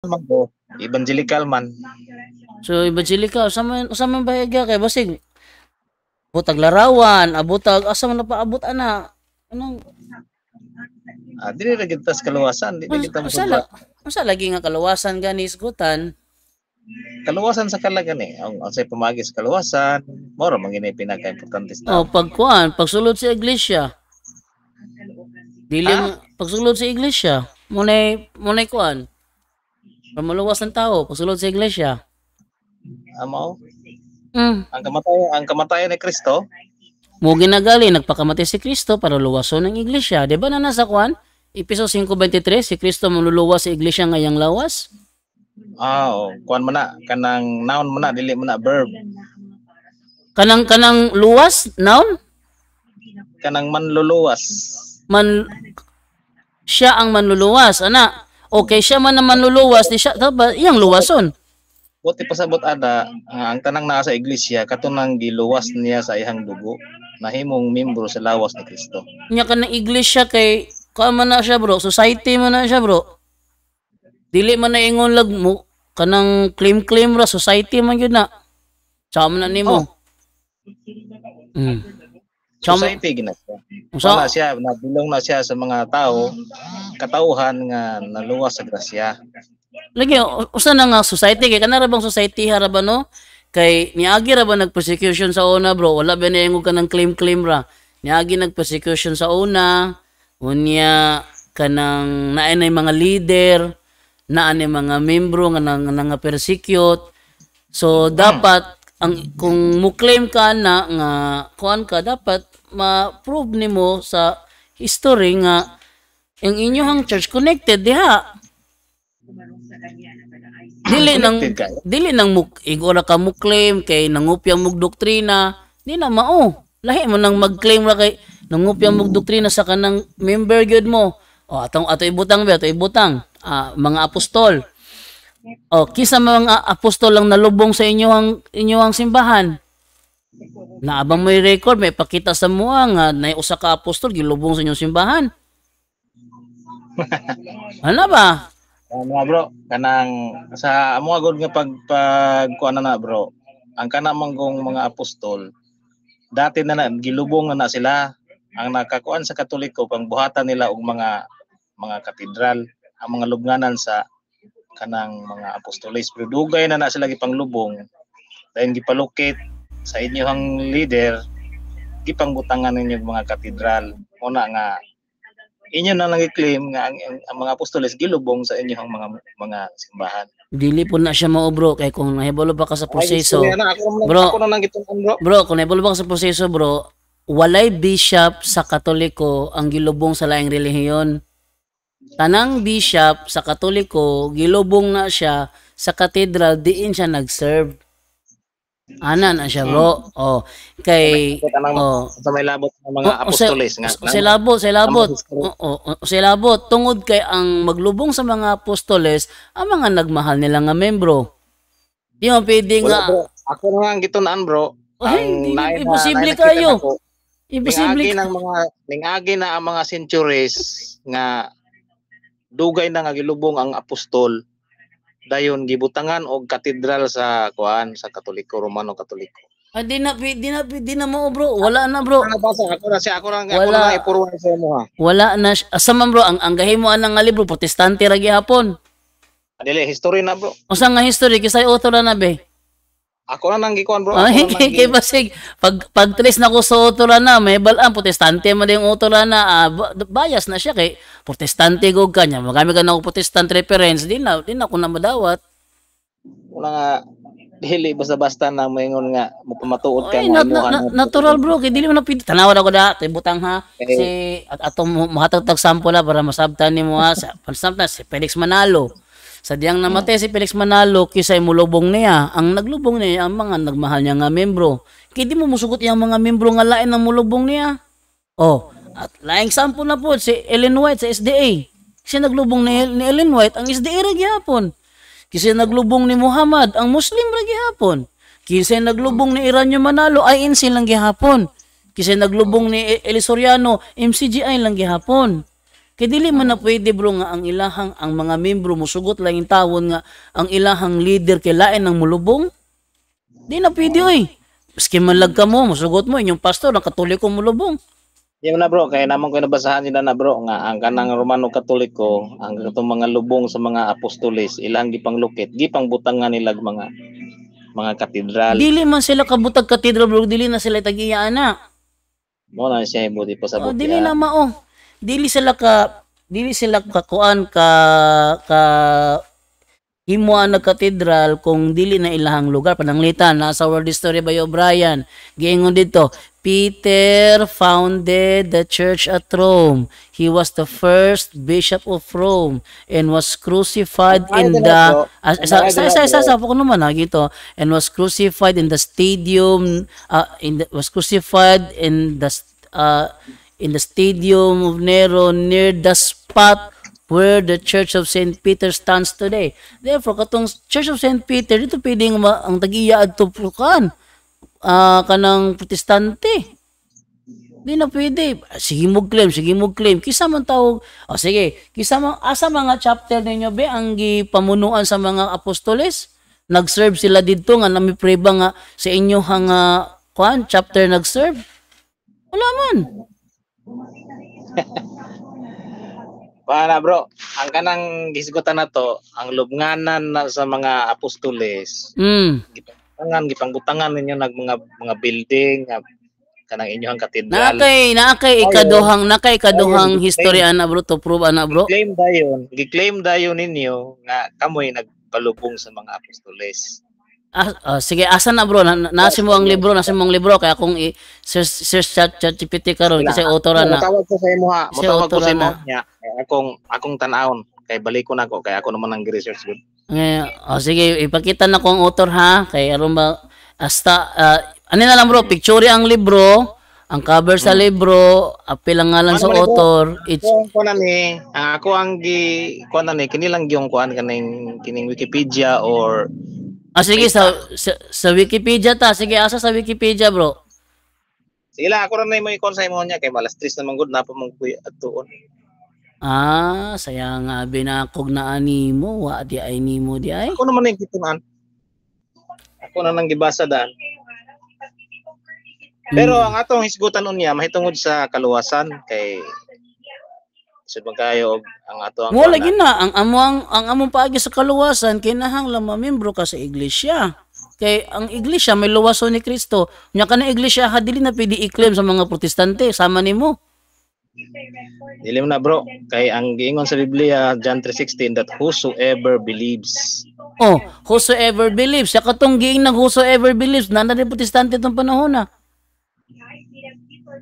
man ko, evangelical man. So evangelical usa man bahagya kay basig butag larawan, abutag asa man na paabot ana. Anong Dili ra gyud tas kaluwasan, dili kita Usala, mosubrat. usa lagi nga kaluwasan gani isgutan. Kaluwasan sa kalagan eh. Ang unsay pamagi sa kaluwasan, mao ra man gini pinaka-importante sa tao. Pagkuan, pagsulod sa iglesia. Dili Ah? pagsulod sa iglesia. Munay kuan. Para maluwas ang tao, pagsulod sa iglesia. Mao. Mm. Ang kamatayan ni Kristo, Mo ginagali nagpakamatay si Kristo para luwason ang iglesia. Di ba na nasa kuan? Episo 5:23, si Kristo manluluwas sa iglesia ngayang lawas. kuan man na kanang noun man na dili man na verb. Kanang luwas, noun? Kanang manluluwas. Siya ang manluluwas, ana. Okay, siya man ang manluluwas, di siya dapat iyang luwason. Buti pasabot ada ang tanang naa sa iglesia katunang giluwas niya sa ihang dugo nahimong membro sa lawas ni Kristo. Nya kanang iglesia kay kuan man na siya bro, society man na siya bro. Dili man na ingon lag mo kanang claim ra society man gyud na. Sama na nimo. Society ginasa. Wala siya, nabilong na siya sa mga tao, katauhan nga naluwas sa grasya. Lagi usa na nga society kay kanara bang society hara ba no? Kay niagi ra ba nag-persecution sa una bro? Wala ba na ingog kanang claim ra. Niagi nag-persecution sa una. Unya kanang naay na mga leader, naa ni mga membro nga nga persecute. So dapat kung mo claim ka na nga kuan ka dapat ma-prove nimo sa history nga ang inyong church connected diha. Dili nang igora ka mo claim kay nangupya mo doktrina, di na mao. Lahi mo nang mag-claim ra kay nangupya mo doktrina sa kanang member gyud mo. Ato ibutang mga apostol. Kisa mga apostol lang nalubong sa inyong simbahan. Naabang may record, may pakita sa mua nga na usa ka apostol gilubong sa inyong simbahan. Ano ba? Mga bro, kanang sa amo agud nga pag kuan na bro. Ang kana manggong mga apostol dati na gilubong na sila. Ang nakakuan sa Katoliko pang buhatan nila og mga katedral, ang mga lubnganan sa kanang mga apostoles. Pero dugay na sila gipanglubong. Dahil gipalukit sa inyong leader, gipangbutangan ninyo mga katedral. Una nga inyo na lang i-claim nga ang mga apostoles gilubong sa inyong mga simbahan. Dili po na siya mao bro kay kung nahibalo pa ka sa proseso. Bro, ako na nang gituon bro, kung nahibalo pa ka sa proseso bro, walay bishop sa Katoliko ang gilubong sa laing relihiyon. Tanang bishop sa Katoliko gilubong na siya sa katedral diin siya nag-serve. Ana na siya bro. Kay sa may labot ng mga apostoles nga. Sa labot tungod kay ang maglubong sa mga apostoles ang mga nagmahal nila nga membro. Di mo pwede nga bro, ako na nga gitunan bro. Imposible kayo. Imposible ning-agi na ang mga centuries nga dugay na nga gilubong ang apostol. Dayon gibutangan og katedral sa kuan sa Katoliko, Romano Katoliko. Di na mo bro. Wala na bro. Ako na ipurwan sa mo ha. Wala na asa man bro ang gahimo anang nga libro protestante ra gihapon. Dili history na bro. Usa nga history kisay author na be. Ako na nang gikuan bro. Kay basig pag trace na ko sa author na may balaan protestante man yung author na bias na siya kay protestante gog kanya. Magami ka na og protestant reference din na ko na madawat. Una nga dili basta-basta na moingon nga mapamatuod ka natural bro kay dili mo na pwede tanaw ako da butang ha si atong mahatag sample para masabtan nimo ha sa pansamta si Felix Manalo. Sadyang namatay si Felix Manalo kisay mulubong niya. Ang naglubong niya ang mga nagmahal niya nga membro. Kaya di mo musugot yung mga membro nga lain ang mulubong niya. At laing sample na po si Ellen White sa SDA. Kasi naglubong ni Ellen White ang SDA ra gihapon. Kasi naglubong ni Muhammad ang Muslim ra gihapon. Kasi naglubong ni Iranyo Manalo INC lang gihapon. Kasi naglubong ni Eli Soriano MCGI lang gihapon. Kay dili man na pwede bro nga ang ilahang ang mga membro musugot lang yung tawon nga ang ilahang leader kay lain ng mulubong. Di na pwede oy. Maski man lag ka mo, musugot mo inyong pastor ang Katoliko mulubong. Yung na bro, kaya naman ko nabasahan nila na bro, nga ang kanang Romano Katoliko, ang itong mga lubong sa mga apostoles, ilang gipang lukit, gipang butangan nila mga katedral. Dili man sila kabutag katedral bro, dili na sila tagiya ana. Mo na siya buti pa sa Oh, buti. dili na mao. Dili sila kakuan ka himuan na katedral kung dili na ilahang lugar. Pananglitan nasa World History by O'Brien. Giingon dito, Peter founded the church at Rome. He was the first bishop of Rome and was crucified in the sa ko naman gito, and was crucified in the stadium was crucified in the stadium of Nero near the spot where the Church of St. Peter stands today. Therefore, katong Church of St. Peter, dito pwedeng ang tagiya at tupukan kanang protestante. Di na pwede. Sige mo claim. Kisa man tawag, sige, kisa man, asa mga chapter ninyo be, ang gipamunuan sa mga apostoles? Nag-serve sila dito nga, namipreba nga sa inyo hang chapter nag-serve? Wala man. Para bro, ang kanang gisgutan na to, ang lubnganan na sa mga apostoles. Gipangbutangan ninyo nag mga building, kanang inyong katedral. Nakay ikaduhang historya na bro to prove ana bro. Gi-claim dayon ninyo nga kamoy nagpalubong sa mga apostoles. Sige, asa na bro? Nasa mo ang libro, kaya kung search ChatGPT karon kasi author na. Motawag ko sa imo ha. Motawag ko sa imo nya. Akong tan-awon kay balik ko nako kay ako naman ang research gud. Sige, ipakita na ko ang author ha kay aron ba hasta ano na lang bro, picture ang libro, ang cover sa libro, apil ang ngalan sa author. It's ako ang kuan ni kini lang yung kuan kining Wikipedia or sige, sa Wikipedia ta. Sige, asa sa Wikipedia, bro? Sige lang, ako rin na mo ikon sa imo niya. Kay malas 3 naman good na pa mong kuya at tuon. Saya nga binakog na animo. Wa di ay nimo di ay. Ako naman yung kitunan. Ako na nang gibasa dan. Pero ang atong hisgutan unya mahitungod sa kaluwasan kay sud kayo ang ato ang mo lagi na ang among paagi sa kaluwasan kinahanglan mamembro ka sa iglesia kay ang iglesia may luwason ni Kristo nya kana iglesia dili na pwede i-claim sa mga protestante sama nimo dili na bro kay ang giingon sa Biblia John 3:16 that whosoever believes whosoever believes sa katong giing nag whosoever believes nana ni protestante tong panahon na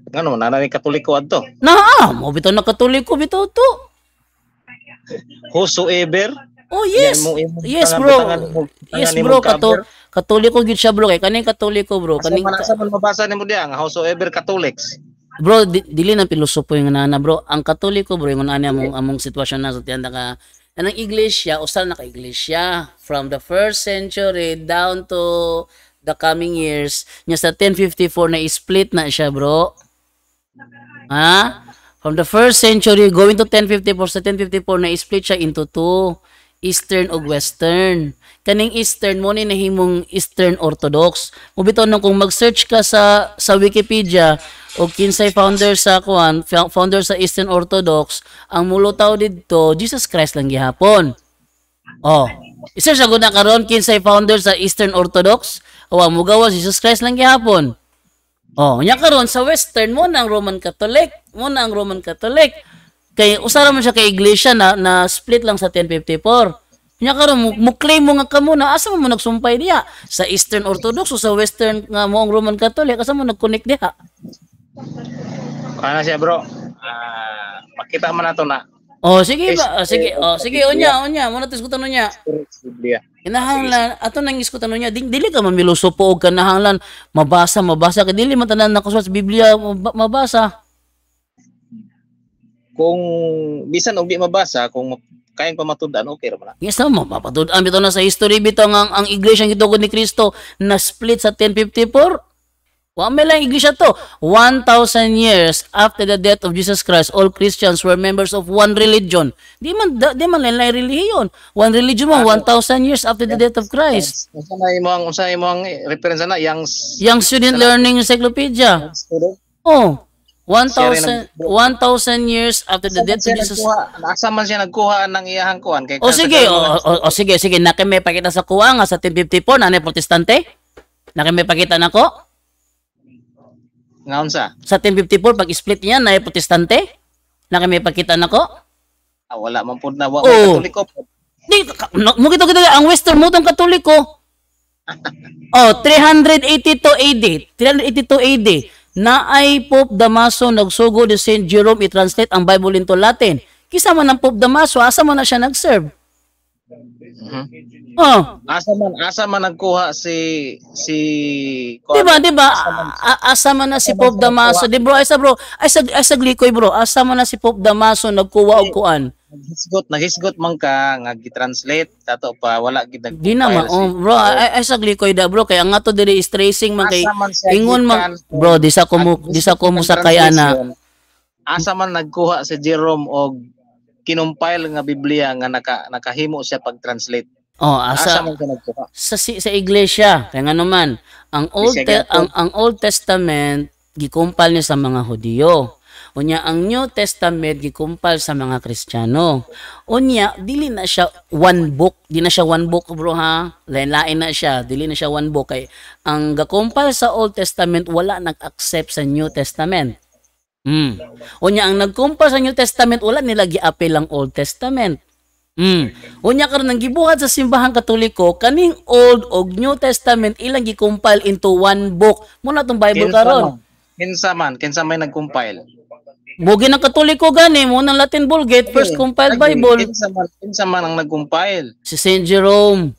ano nanay Katoliko adto mo bitaw na Katoliko bitaw to whosoever yes bro Katoliko gid siya bro kay kaning Katoliko bro kaning sa man mabasa nimo diha nga whosoever Catholics bro dili na pilosopo yung nana bro ang Katoliko bro yung ani among sitwasyon na sa tiyanda ka ang iglesia usal na ka iglesia from the 1st century down to the coming years nya sa 1054 na split na siya bro. From the 1st century going to 1054 sa 1054 na split siya into two, Eastern ug Western. Kaning Eastern mo ni nahimong Eastern Orthodox. Mubitaw nang kung mag-search ka sa Wikipedia o kinsay founder sa Eastern Orthodox, ang mulutaw didto Jesus Christ lang gihapon. I-search agud na karon kinsay founder sa Eastern Orthodox? Ang mugawa Jesus Christ lang gihapon. Nya karon sa Western mo na ang Roman Catholic. Kay usara man siya kay iglesia na split lang sa 1054. Nya karon mo claim mo nga kamo na asa mo nagsumpay diha sa Eastern Orthodox o sa Western nga mo ang Roman Catholic asa mo nag-connect diha? Kana siya bro. Makita man nato na. Sige unya mo natis ko tanong niya. Kinahanglan ato nang iskutan niya dili ka mamilosopo og kinahanglan mabasa kay dili man tanan nakasulat sa Biblia mabasa. Kung bisan og di mabasa kung kayang pamatud-an okay ra man. Yes mo mapatud-an bitaw na sa history bitaw ang iglesia gitugod ni Kristo na split sa 1054. Wa may lang iglesia to. 1,000 years after the death of Jesus Christ, all Christians were members of one religion. Di man lang relihiyon. One religion mo, 1,000 years after the death of Christ. Unsa imong reference na yang Young Student Learning Encyclopedia. Oh, 1,000 years after the death of Jesus. Asa man siya nagkuha ng iyahang kuan kay O sige, sige, nakimay pakita sa kuha nga sa 1054 na protestante. Nakimay pakita nako. Nga unsa? Sa 1054 pag split niya na protestante. Nakimay pakita nako. Wala man pud na wa Katoliko. Di mo kita ang Western mo tong Katoliko. Oh, 382 AD. 382 AD. Na ay Pope Damaso nagsugo ni Saint Jerome i-translate ang Bible into Latin. Kisa man ang Pope Damaso, asa man na siya nag-serve? Oh. Asa man nagkuha si Diba? Asa man na si Pope Damaso. Di bro, ay sa glikoy bro. Asa man na si Pope Damaso nagkuha og kuan. Naghisgot man ka nga gi-translate dato pa wala gid Di na ma. Oh, bro, ay sa glikoy da bro kay ang ato diri is tracing man kay ingon man bro di sa ko mo sa kay ana. Asa man nagkuha si Jerome og kinumpile nga Biblia nga nakahimo siya pag-translate. Oh, asa man nagkuha sa iglesia kay ngano man ang Old Testament gikumpal niya sa mga Hudiyo. Unya ang New Testament gikumpal sa mga Kristiyano. Unya dili na siya one book, bro ha. Lain-lain na siya, dili na siya one book kay ang gakumpal sa Old Testament wala nag-accept sa New Testament. Unya ang nagkumpal sa New Testament wala nila gi-appeal ang Old Testament. Unya karon nang gibuhat sa simbahang Katoliko kaning Old ug New Testament ilang gikumpile into one book. Muna tong Bible karon. Kinsa may nag-compile? Bugi ng Katoliko gani mo ng Latin Vulgate, first compiled Bible. Kinsa man ang nag-compile? Si Saint Jerome.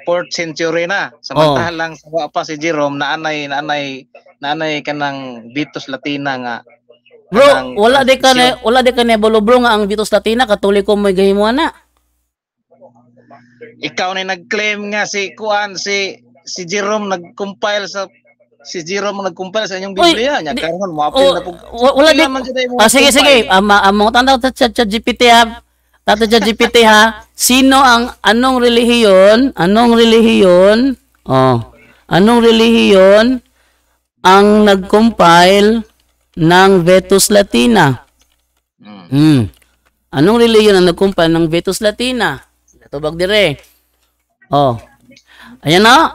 4th century na. Samantalang sa pa si Jerome naanay kanang Vitus Latina nga. Bro, wala de ka bolo bro nga ang Vitus Latina Katoliko mo gahimuan na. Ikaw na nag-claim nga si Jerome nag-compile sa inyong Biblia nya karon mo apil na pug wala di sige amo tanda ta ChatGPT ha sino ang anong relihiyon ang nag-compile ng Vetus Latina anong relihiyon ang nag-compile ng Vetus Latina tubag dire ayan na,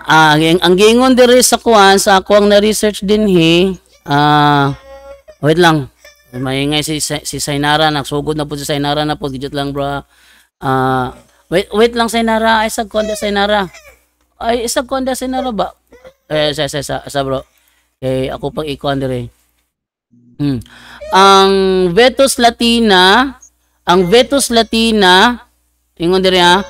ang gingon diri sa kuan sa ako ang na-research din wait lang. Maingay si Sainara, nagsugod na po si Sainara na po, gidjot lang bro. Wait lang Sainara, ay isag konda Sainara ba? Sa bro. Ako pang ikuan diri. Ang Vetus Latina, ingon diri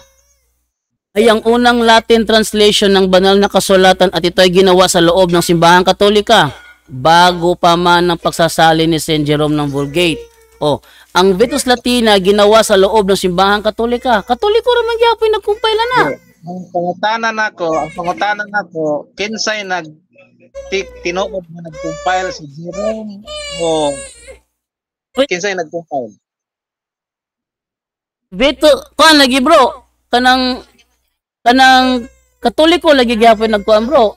ay ang unang Latin translation ng banal na kasulatan at ito ay ginawa sa loob ng simbahang Katolika bago pa man ng pagsasalin ni Saint Jerome ng Vulgate. Ang Vetus Latina ginawa sa loob ng simbahang Katolika. Katoliko ra man gyapon nagkumpila na. Ang pangutanan nako, kinsay tinuod na nag-compile si Jerome o kinsay nag-compile? Kuan lagi bro, kanang Katoliko lagi gyapon nagkuan bro.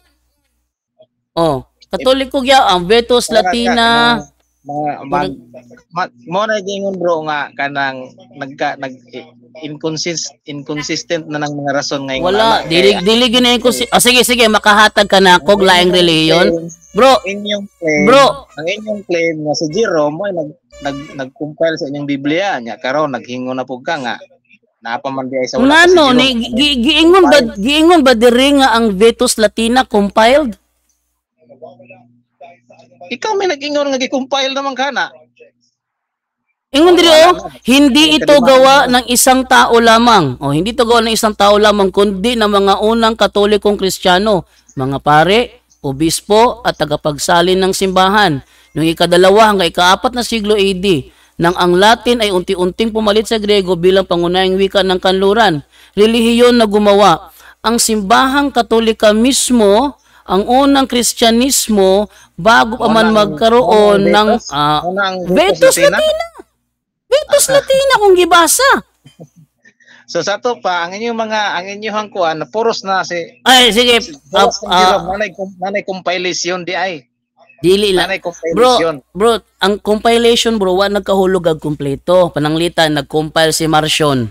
Katoliko ang Vetus Latina. Mo na gingon bro nga kanang inconsistent na ng mga rason ngayon. Wala, dili gina sige makahatag ka na kog laing relihiyon. Bro, ang inyong claim nga si Jerome ay nag-compile sa inyong Biblia nya karon naghingo na pug ka nga napaman di ay sa wala si Jerome. Giingon ba diri nga ang Vetus Latina compiled? Ikaw may nag-ingon nga gi-compile naman kana. Ingon diri hindi ito gawa ng isang tao lamang. Hindi ito gawa ng isang tao lamang kundi ng mga unang Katolikong Kristiyano, mga pare, obispo at tagapagsalin ng simbahan. Noong ikadalawa hanggang ikaapat na siglo AD, nang ang Latin ay unti-unting pumalit sa Grego bilang pangunahing wika ng kanluran, relihiyon na gumawa. Ang simbahang Katolika mismo ang unang Kristyanismo bago pa man magkaroon ng Vetus Latina. Vetus Latina kung gibasa. So sa to pa ang inyong kuan puros na si Ay sige, nanay compilation di ay. dili lang. Bro, ang compilation bro, wa nagkahulog ag kumpleto. Pananglitan nag-compile si Marcion.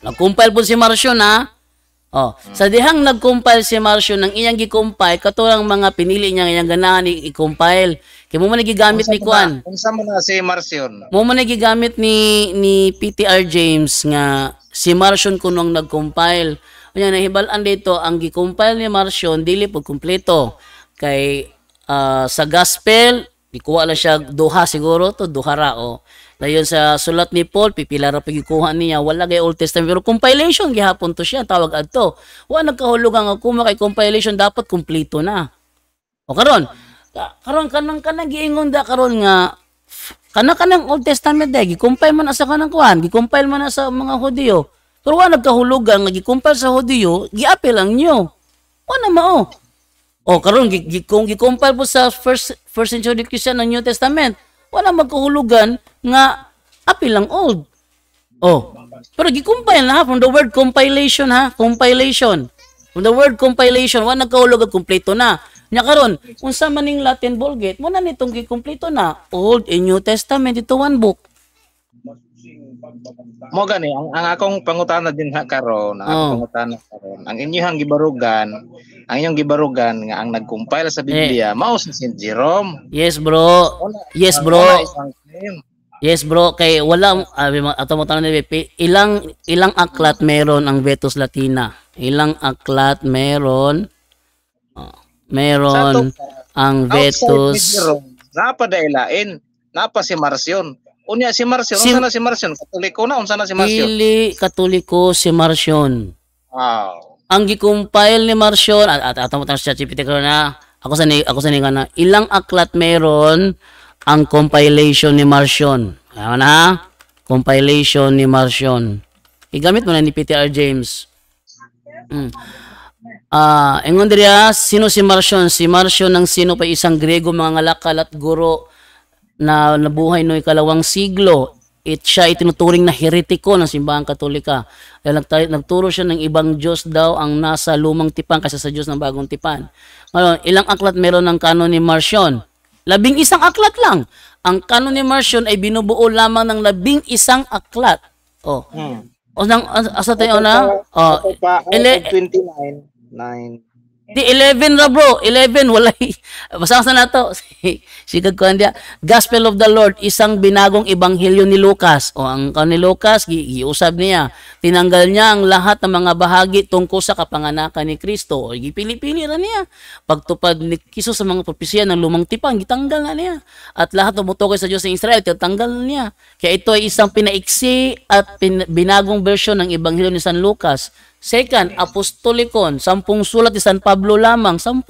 Nag-compile po si Marcion ha. Sa dihang nag-compile si Marcion nang iyang gi-compile katulang mga pinili niya iyang ganahan i-compile. Kay mo man gigamit ni Kuan. Unsa man na si Marcion? Mo man gigamit ni PTR James nga si Marcion kunong nag-compile. Unya nahibalan dito ang gi-compile ni Marcion dili po kumpleto. Kay sa gospel ikuha lang siya duha siguro to duha ra dayon sa sulat ni Paul pipila ra pagikuha niya wala kay Old Testament pero compilation gihapon to siya tawag adto wa nagkahulugan nga kuma kay compilation dapat kumpleto na karon kanang giingon da karon nga kanang Old Testament day gi-compile man sa kanang kuan gi-compile man sa mga Hudiyo pero wa nagkahulugan nga gi-compile sa Hudiyo giapil lang nyo wala mao. Karon kung gi-compile po sa first century Christian ng New Testament, wala magkahulugan nga apil lang old. Pero gi-compile na from the word compilation compilation. From the word compilation, wala nagkahulugan kumpleto na. Nya karon, unsa man ning Latin Vulgate, mo na nitong gi-kumpleto na Old and New Testament ito one book. Mo gani ang akong pangutana din karon, ang inyong gibarugan nga ang nag-compile sa Biblia mao si Saint Jerome. Yes bro. Yes bro kay wala ato mo tanan ilang aklat meron ang Vetus Latina. Ilang aklat meron ang Vetus. Napa dailain? Napa si Marcion? Unya si Marcion, unsa na si Marcion? Katoliko na unsa na si Marcion? Dili Katoliko si Marcion. Wow. Ang gi-compile ni Marcion at ato mo sa ChatGPT karon na ako sa ni nga ilang aklat meron ang compilation ni Marcion. Ano na? Compilation ni Marcion. Igamit mo na ni PTR James. Ingon diriya sino si Marcion? Si Marcion ang sino pa isang Grego mga ngalakal at guro na nabuhay no ikalawang siglo. Siya itinuturing na heretiko ng simbahang Katolika. Dahil nagturo siya ng ibang Diyos daw ang nasa lumang tipan kaysa sa Diyos ng bagong tipan. Ngayon, ilang aklat meron ng kanon ni Marcion? 11 aklat lang. Ang kanon ni Marcion ay binubuo lamang ng 11 aklat. Asa tayo na? 29, 9. Di 11 ra bro, 11 walay. Basa na to. Sigad ko andiya. Gospel of the Lord, isang binagong ebanghelyo ni Lucas. Ang ni Lucas giusab niya. Tinanggal niya ang lahat ng mga bahagi tungkol sa kapanganakan ni Kristo. Gipili-pili ra niya. Pagtupad ni Kristo sa mga propesya ng lumang tipan, gitanggal na niya. At lahat ng mutukoy sa Diyos ng Israel, tanggal na niya. Kaya ito ay isang pinaiksi at binagong version ng ebanghelyo ni San Lucas. Second, Apostolikon, 10 sulat ni San Pablo lamang, 10.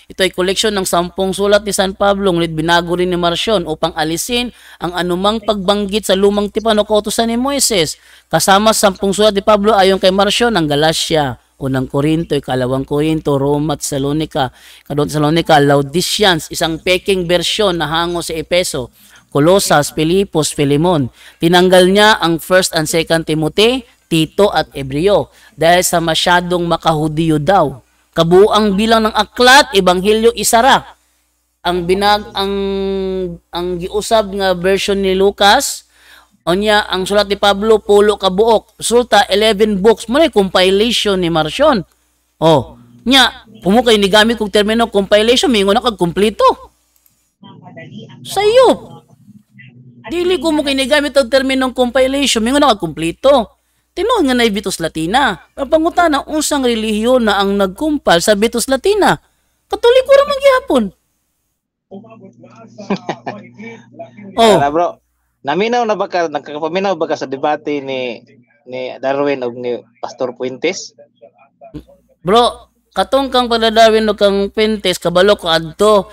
Ito ay koleksyon ng 10 sulat ni San Pablo, ngunit binago rin ni Marcion upang alisin ang anumang pagbanggit sa lumang tipan o kautusan ni Moises. Kasama 10 sulat ni Pablo ayon kay Marcion ang Galacia, Unang Korinto, Ikalawang Korinto, Roma, Thessalonica, Laodiceans, isang peking bersyon na hango sa Epeso, Colosas, Filipos, Filemon. Tinanggal niya ang 1 and 2 Timothy, Tito at Ebreo dahil sa masyadong makahudiyo daw. Kabuang bilang ng aklat, ebanghelyo isara. Ang giusab nga version ni Lucas, onya ang sulat ni Pablo pulo ka buok. Resulta 11 books mo na compilation ni Marcion. Nya, pumukay ni gamit kong termino compilation, mingo na kag kumpleto. Sayo. Dili ko mo kinigamit ang terminong compilation, mingo na kag kumpleto. Tinuod nga na Vetus Latina. Pangutana, unsang relihiyon na ang nagkumpal sa Vetus Latina? Katoliko ra man gihapon. Bro, nagkakapaminaw ba ka sa debate ni Darwin o ni Pastor Puentes? Bro, katong kang Darwin o kang Puentes, kabalo ko adto.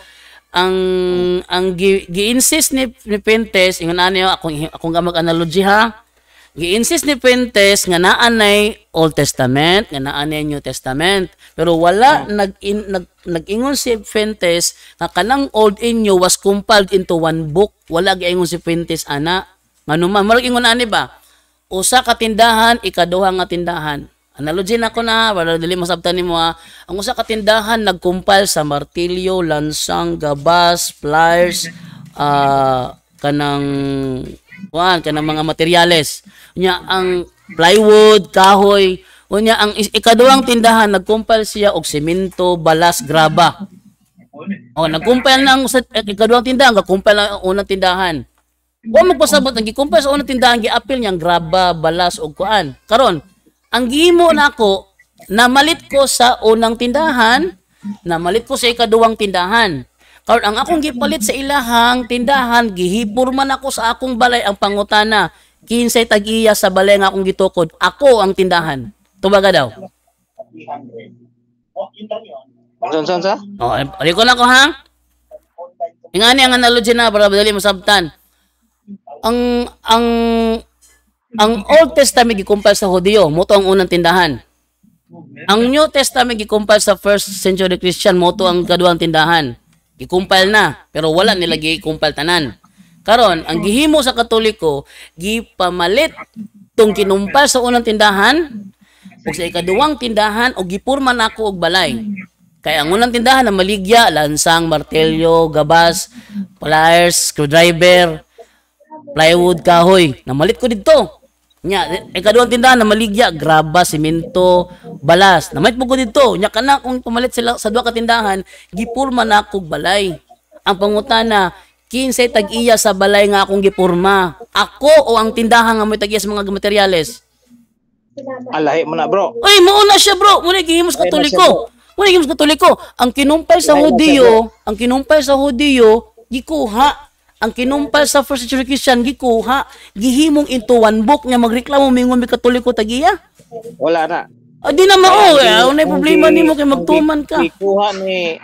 Ang gi-insist ni Puentes, ingon ani akong mag-analogy ha. gi-insist ni Fuentes nga naa nay Old Testament, nga naa nay New Testament. Pero wala nag-ingon si Fuentes nga kanang Old and New was compiled into one book. Wala giingon si Fuentes ana. Ngano man marag ingon ani ba? Usa ka tindahan, ikaduha nga tindahan. Analogy na ko na, para dili masabtan nimo ha. Ang usa ka tindahan nag-compile sa martilyo, lansang, gabas, pliers, kanang mga materyales. Unya ang plywood, kahoy, unya ang ikaduhang tindahan nag-compile siya og semento, balas, graba. O nag-compile na ang ikaduhang tindahan, nag-compile ang unang tindahan. Wa magpasabot ang gi-compile sa unang tindahan, gi-appeal niyang graba, balas og kuan. Karon, ang gihimo nako, namalit ko sa unang tindahan, namalit ko sa ikaduhang tindahan. Karon ang akong gipalit sa ilahang tindahan, gihipor man ako sa akong balay ang pangutana. Kinsay tag-iya sa balay nga akong gitukod, ako ang tindahan. Tubaga daw. Son sa? Oh, aliko na ko ha. Ingani ang analogy na para dali masabtan. Ang Old Testament gikumpile sa Hudiyo, moto ang unang tindahan. Ang New Testament gikumpile sa first century Christian, moto ang kaduhang tindahan. Gikumpile na, pero wala nila gikumpile tanan. Karon, ang gihimo sa Katoliko, gipamalit tong kinumpile sa unang tindahan ug sa ikaduhang tindahan og gipurma nako og balay. Kaya ang unang tindahan na maligya, lansang, martelyo, gabas, pliers, screwdriver, plywood, kahoy. Namalit ko dito. Nya, ikaduhang tindahan na maligya, graba, simento, balas. Namalit mo ko dito. Nya kana kung pumalit sila sa duha ka tindahan, gipurma na akong balay. Ang pangutana, kinsay tag-iya sa balay nga akong gipurma. Ako o ang tindahan nga may tag-iya sa mga materyales? Alahi mo na, bro. Uy, mauna siya, bro. Muna gihimos Katoliko. Muna gihimos Katoliko. Ang kinumpay sa Hudiyo, gikuha. Ang kinumpal sa first century Christian, gikuha, gihimong into one book nga magreklamo mingon mi Katoliko tagiya. Wala na. Di na mao, unay problema nimo kay magtuman ka. Gikuha ni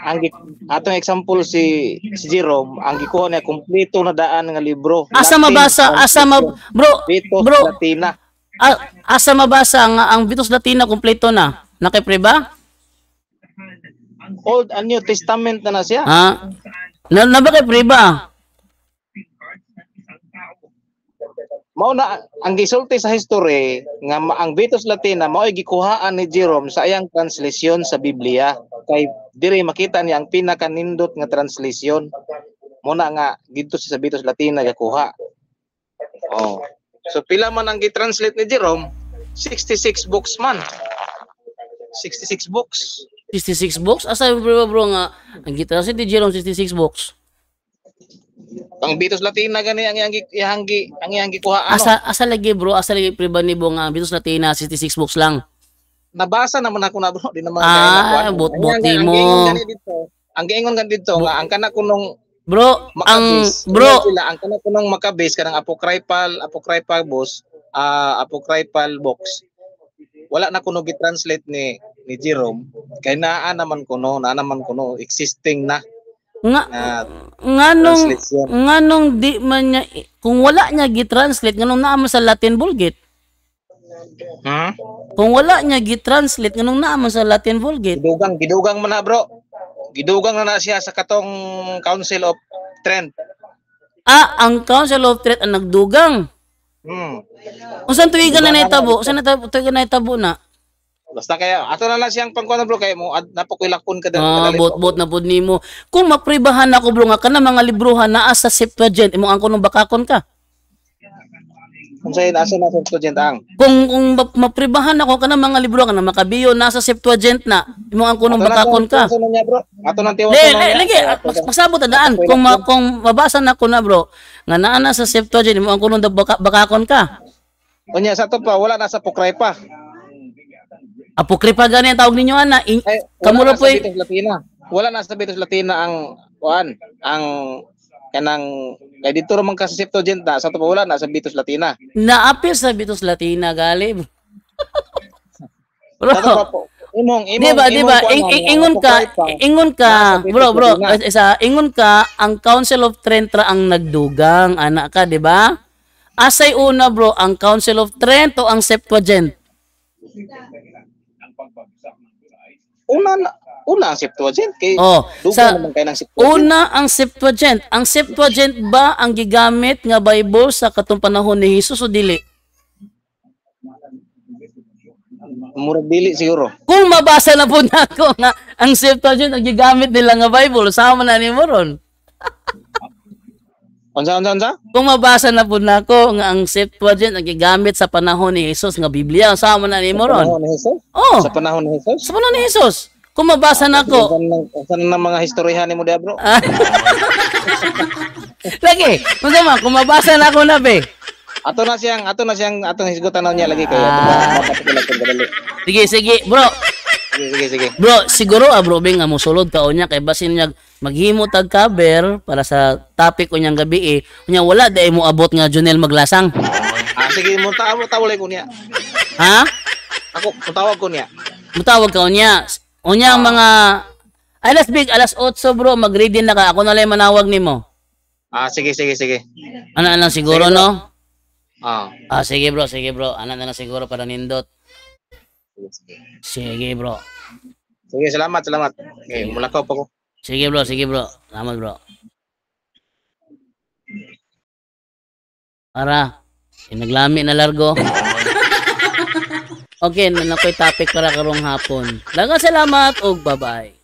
atong example si Jerome, ang gikuha niya kompleto na daan nga libro. Asa mabasa, bro, Latina. Asa mabasa nga ang Vitus Latina kompleto na? Nakipre ba? Old and New Testament na siya. Ha? Na ba kay pre ba? Mao na ang gisulti sa history nga ang Vitus Latina mao gikuhaan ni Jerome sa iyang translation sa Biblia kay diri makita niya ang pinakanindot nga translation mo na nga dito sa Vitus Latina gakuha. Oh. So pila man ang gi-translate ni Jerome? 66 books man. 66 books. 66 books? Asa bro nga ang gitranslate ni Jerome 66 books? Ang Vitus Latina gani ang iyang gikuhaan. Asa lagi bro, asa lagi pre ba ni bong Vitus Latina 66 books lang. Nabasa naman ako na bro, di naman bot-boti mo. Ang giingon gan dito nga ang kana kunong bro, Maccabees, ang kana kunong Maccabees kanang apocryphal books. Wala na kuno gi-translate ni Jerome kay naa naman kuno existing na. Nganong di man niya kung wala niya gi-translate nganong naa sa Latin Vulgate? Kung wala niya gi-translate nganong naa sa Latin Vulgate? Gidugang man na bro. Gidugang na siya sa katong Council of Trent. Ang Council of Trent ang nagdugang. Unsan tuigan na nahitabo? Unsan tuigan na nahitabo na? Basta kaya ato na lang siyang pangkuan bro kay mo napakilakon ka bot na pud nimo. Kung mapribahan ako bro nga kana mga librohan naa sa Septuagint imo ang kunong bakakon ka. Unsay nasa na Septuagint ang? Kung mapribahan ako kana mga libro nga makabiyo nasa Septuagint na imo ang kunong bakakon ka. Ato nang tiwas na. Lagi magsabot daan kung mabasa na ko na bro nga naa na sa Septuagint imo ang kunong bakakon ka. Unya sa to pa wala na sa Apocrypha. Apokripa gani ang tawag ninyo ana. Kamuro po wala na sa Vitus Latina ang kanang kay dito man ka sa Septuagint sa to wala na sa Vitus Latina. Naapil sa Vitus Latina gali. Bro. Diba, ingon ka, bro, ingon ka, ang Council of Trent ang nagdugang, anak ka, di ba? Asay una bro, ang Council of Trent o ang Septuagint? Una ang Septuagint kay Oh, duga naman kay ng Septuagint. una ang Septuagint. Ang Septuagint ba ang gigamit nga Bible sa katong panahon ni Jesus o dili? Murag dili siguro. Kung mabasa na po nako nga ang Septuagint ang gigamit nila nga Bible, sama na ni mo ron. Unsa? Kung mabasa na po nako nga ang Septuagint ang gigamit sa panahon ni Jesus nga Biblia, sama na ni mo ron. Panahon ni Jesus? Oh, Sa panahon ni Jesus? sa panahon ni Jesus. Kung mabasa na ko, Unsa na mga historihan nimo dia, bro? lagi, masama, kung mabasa na ako na be. Ato na siyang atong hisgutan niya lagi kayo. Mapatulan ko dali. Sige, bro. Sige. Bro, siguro bro, bing nga mosulod ka unya kay basin niya maghimo tag cover para sa topic unyang gabi unya wala dai mo abot nga Junel maglasang. Sige, mo tawag ko niya. Ha? Ako tawag ko niya. Mutawag ka unya. Unya ang mga alas 8 bro, mag-ready na ka. Ako na lang manawag nimo. Sige. Ano lang siguro Sige, no? Sige, Sige bro. Ano na lang siguro para nindot. Sige bro. Sige, salamat. Okay, mulakaw pa ko. Sige bro. Salamat bro. Para naglami na largo. Okay, na nakoy topic para karong hapon. Daghang salamat og bye-bye.